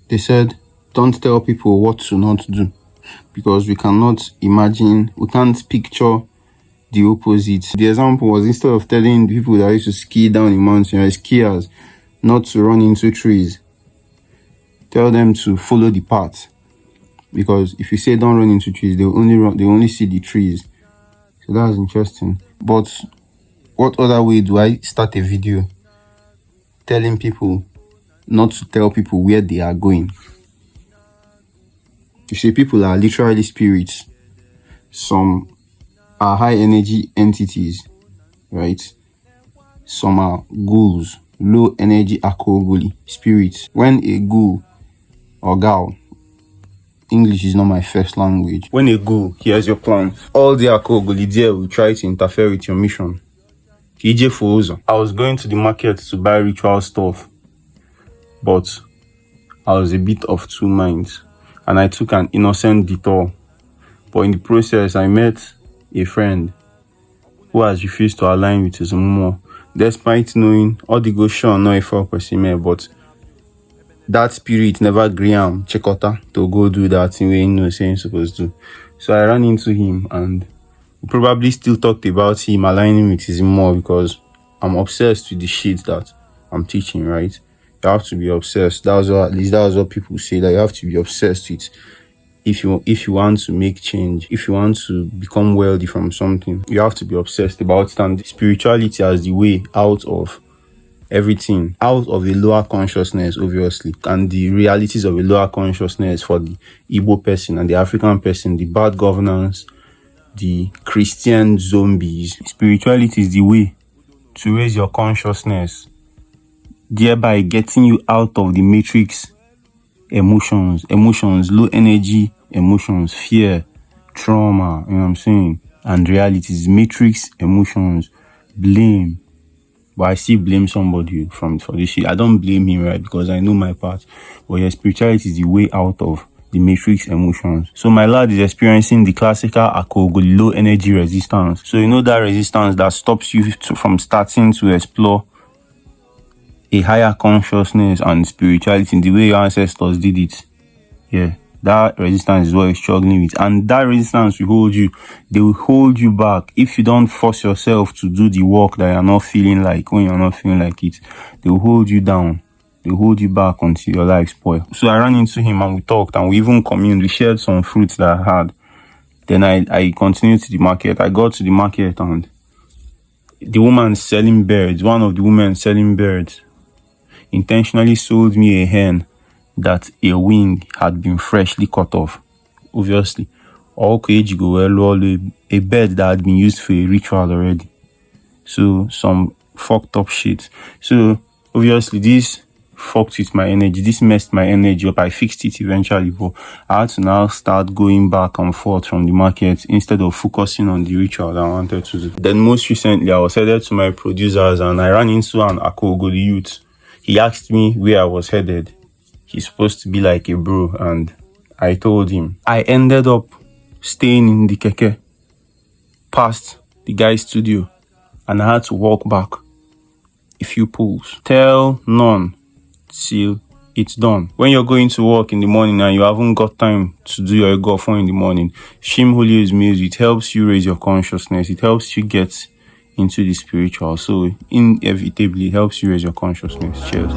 They said, don't tell people what to not do, because we can't picture the opposite. The example was, instead of telling people that used to ski down the mountain, or skiers, not to run into trees, tell them to follow the path. Because if you say don't run into trees, they only see the trees. So that's interesting. But what other way do I start a video telling people not to tell people where they are going? You see, people are literally spirits. Some are high energy entities, right? Some are ghouls, low energy akogoli spirits. When a ghoul or gal, English is not my first language. When a ghoul hears your plans, all the akogoli there will try to interfere with your mission. I was going to the market to buy ritual stuff, but I was a bit of two minds, and I took an innocent detour. But in the process, I met a friend who has refused to align with his mumo, despite knowing all the go show no for person, but that spirit never agree chekota to go do that thing we know saying supposed to. So I ran into him, and we probably still talked about him aligning with his mumo, because I'm obsessed with the shit that I'm teaching, right? You have to be obsessed. At least that was what people say, that you have to be obsessed with. If you want to make change, if you want to become wealthy from something, you have to be obsessed about it. And spirituality as the way out of everything, out of the lower consciousness, obviously, and the realities of a lower consciousness for the Igbo person and the African person, the bad governance, the Christian zombies. Spirituality is the way to raise your consciousness, thereby getting you out of the matrix emotions, low energy emotions, fear, trauma, you know what I'm saying? And realities, matrix emotions, blame. But I still blame somebody for this shit. I don't blame him, right? Because I know my part. But yeah, spirituality is the way out of the matrix emotions. So my lad is experiencing the classical akogoli, low energy resistance. So you know that resistance that stops you from starting to explore a higher consciousness and spirituality in the way your ancestors did it. Yeah, that resistance is what you're struggling with. And that resistance will hold you. They will hold you back. If you don't force yourself to do the work that you're not feeling like, when you're not feeling like it, they will hold you down. They will hold you back until your life spoils. So I ran into him and we talked, and we even communed. We shared some fruits that I had. Then I continued to the market. I got to the market, and the woman selling birds, one of the women selling birds, intentionally sold me a hen that a wing had been freshly cut off. Obviously, a bird that had been used for a ritual already. So some fucked up shit. So obviously this fucked with my energy. This messed my energy up. I fixed it eventually, but I had to now start going back and forth from the market instead of focusing on the ritual that I wanted to do. Then most recently, I was headed to my producers, and I ran into an Akogoli youth. He asked me where I was headed. He's supposed to be like a bro, and I told him. I ended up staying in the keke past the guy's studio, and I had to walk back a few pulls. Tell none till it's done. When you're going to work in the morning and you haven't got time to do your golf in the morning, Shim Julio's music, it helps you raise your consciousness. It helps you get into the spiritual. So inevitably, it helps you raise your consciousness. Cheers.